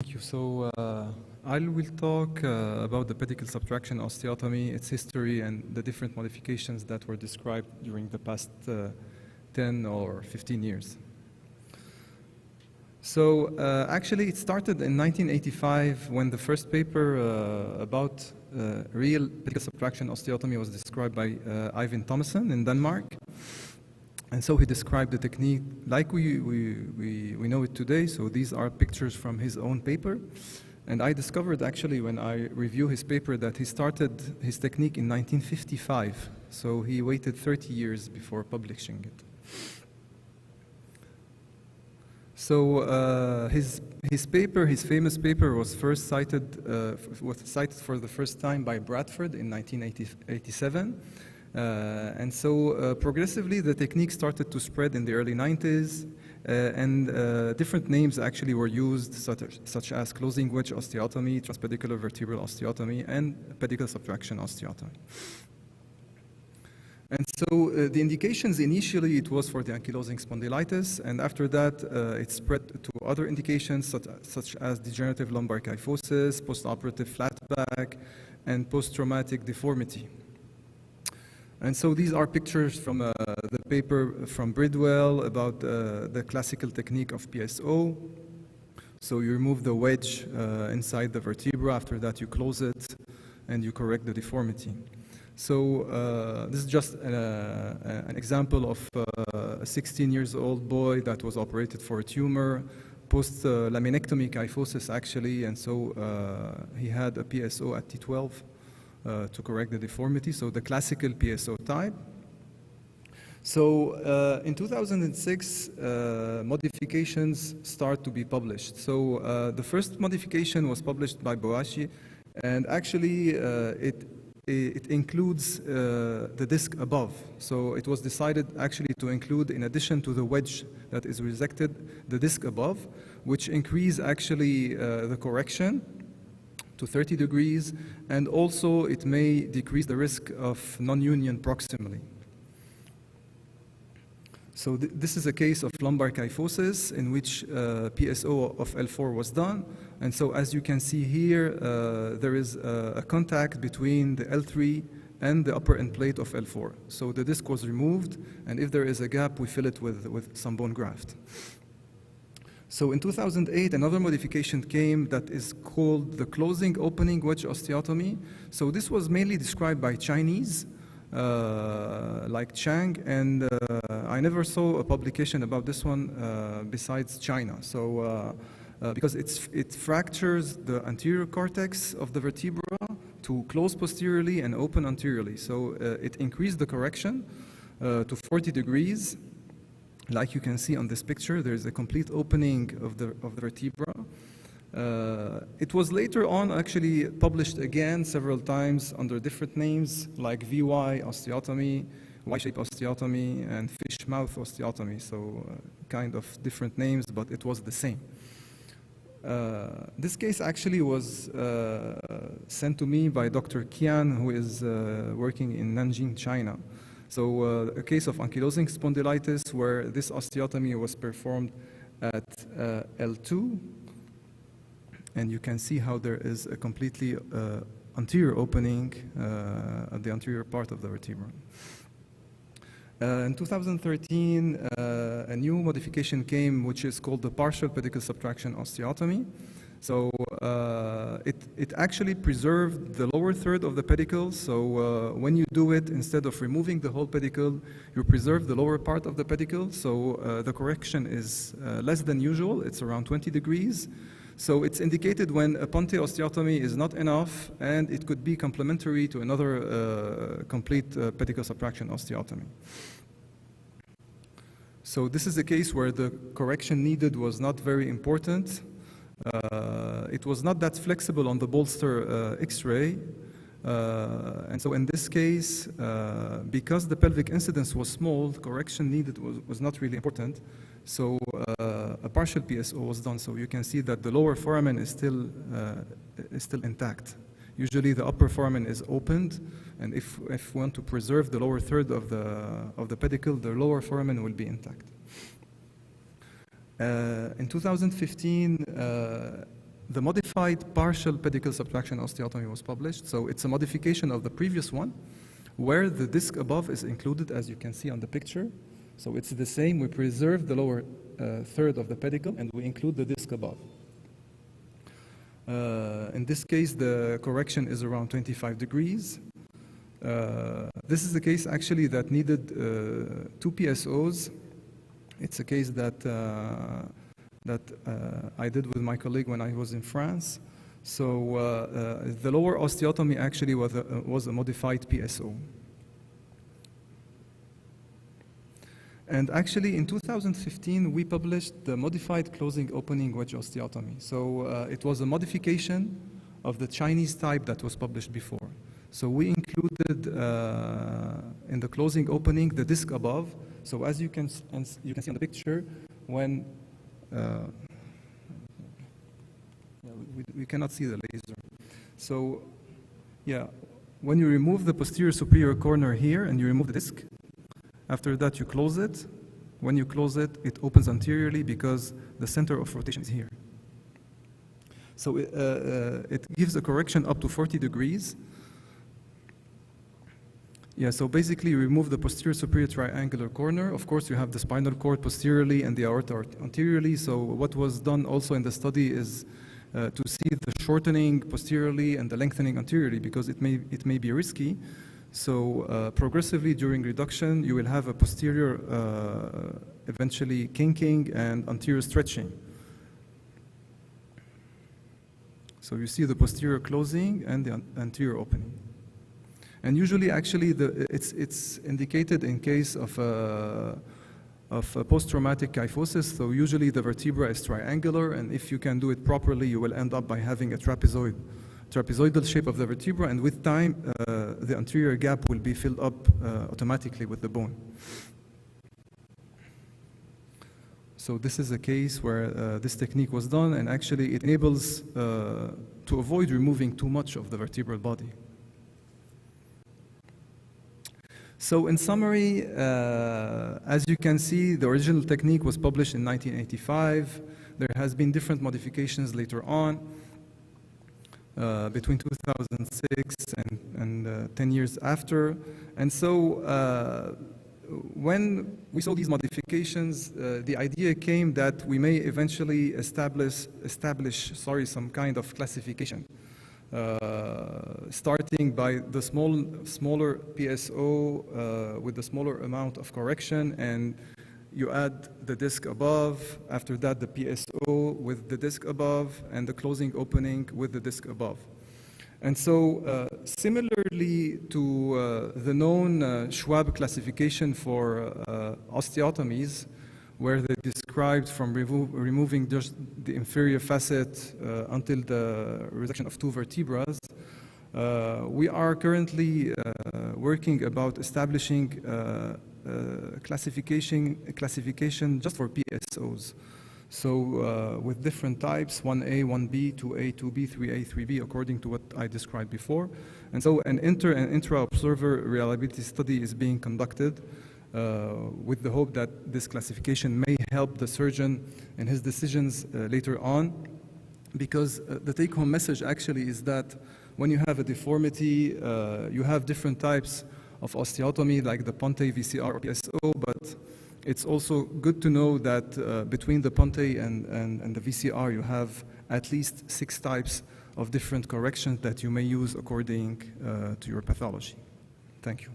Thank you. So I will talk about the pedicle subtraction osteotomy, its history, and the different modifications that were described during the past 10 or 15 years. So actually, it started in 1985 when the first paper about real pedicle subtraction osteotomy was described by Ivan Thomason in Denmark. And so he described the technique like we know it today. So these are pictures from his own paper. And I discovered actually when I review his paper that he started his technique in 1955. So he waited 30 years before publishing it. So his paper, his famous paper, was first cited, for the first time by Bradford in 1987. And so progressively the technique started to spread in the early 90s, and different names actually were used, such as closing wedge osteotomy, transpedicular vertebral osteotomy, and pedicle subtraction osteotomy. And so the indications initially, it was for the ankylosing spondylitis, and after that it spread to other indications such as degenerative lumbar kyphosis, postoperative flat back, and post-traumatic deformity. And so these are pictures from the paper from Bridwell about the classical technique of PSO. So you remove the wedge inside the vertebra, after that you close it, and you correct the deformity. So this is just an example of a 16-year-old boy that was operated for a tumor, post-laminectomy kyphosis actually, and so he had a PSO at T12 to correct the deformity, so the classical PSO type. So in 2006, modifications start to be published. So the first modification was published by Bourghli, and actually it includes the disc above. So it was decided actually to include, in addition to the wedge that is resected, the disc above, which increase actually the correction to 30 degrees, and also it may decrease the risk of non-union proximally. So this is a case of lumbar kyphosis in which PSO of L4 was done. And so as you can see here, there is a contact between the L3 and the upper end plate of L4. So the disc was removed, and if there is a gap, we fill it with some bone graft. So in 2008, another modification came that is called the closing opening wedge osteotomy. So this was mainly described by Chinese, like Chang, and I never saw a publication about this one besides China. So because it fractures the anterior cortex of the vertebra to close posteriorly and open anteriorly. So it increased the correction to 40 degrees. Like you can see on this picture, there's a complete opening of the vertebra. It was later on actually published again several times under different names, like VY osteotomy, Y-shape osteotomy, and fish mouth osteotomy. So kind of different names, but it was the same. This case actually was sent to me by Dr. Qian, who is working in Nanjing, China. So a case of ankylosing spondylitis where this osteotomy was performed at L2, and you can see how there is a completely anterior opening at the anterior part of the vertebra. In 2013, a new modification came, which is called the partial pedicle subtraction osteotomy. So it actually preserved the lower third of the pedicle. So when you do it, instead of removing the whole pedicle, you preserve the lower part of the pedicle. So the correction is less than usual. It's around 20 degrees. So it's indicated when a ponte osteotomy is not enough, and it could be complementary to another complete pedicle subtraction osteotomy. So this is a case where the correction needed was not very important. It was not that flexible on the bolster X-ray, and so in this case, because the pelvic incidence was small, the correction needed was not really important. So a partial PSO was done. So you can see that the lower foramen is still intact. Usually the upper foramen is opened, and if we want to preserve the lower third of the pedicle, the lower foramen will be intact. In 2015, the modified partial pedicle subtraction osteotomy was published. So it's a modification of the previous one, where the disc above is included, as you can see on the picture. So it's the same. We preserve the lower third of the pedicle, and we include the disc above. In this case, the correction is around 25 degrees. This is a case actually that needed 2 PSOs. It's a case that I did with my colleague when I was in France. So the lower osteotomy actually was a modified PSO. And actually, in 2015, we published the modified closing opening wedge osteotomy. So it was a modification of the Chinese type that was published before. So we included in the closing opening the disc above. So as you can see on the picture, when we cannot see the laser. So yeah, when you remove the posterior superior corner here and you remove the disc, after that, you close it. When you close it, it opens anteriorly because the center of rotation is here. So it gives a correction up to 40 degrees. Yeah, so basically you remove the posterior superior triangular corner. Of course, you have the spinal cord posteriorly and the aorta anteriorly. So what was done also in the study is to see the shortening posteriorly and the lengthening anteriorly, because it may be risky. So progressively during reduction, you will have a posterior eventually kinking and anterior stretching. So you see the posterior closing and the anterior opening. And usually, actually, it's indicated in case of post-traumatic kyphosis. So usually the vertebra is triangular, and if you can do it properly, you will end up by having a trapezoidal shape of the vertebra, and with time, the anterior gap will be filled up automatically with the bone. So this is a case where this technique was done, and actually it enables to avoid removing too much of the vertebral body. So in summary, as you can see, the original technique was published in 1985. There has been different modifications later on. Between 2006 and 10 years after. And so when we saw these modifications, the idea came that we may eventually establish some kind of classification, starting by the smaller PSO with the smaller amount of correction, and you add the disc above, after that the PSO with the disc above, and the closing opening with the disc above. And so similarly to the known Schwab classification for osteotomies, where they described from removing just the inferior facet until the reduction of 2 vertebrae, we are currently working about establishing classification just for PSOs. So with different types, 1A, 1B, 2A, 2B, 3A, 3B, according to what I described before. And so an inter and intra-observer reliability study is being conducted with the hope that this classification may help the surgeon in his decisions later on, because the take-home message actually is that when you have a deformity, you have different types of osteotomy, like the Ponte, VCR, or PSO, but it's also good to know that between the Ponte and the VCR, you have at least 6 types of different corrections that you may use according to your pathology. Thank you.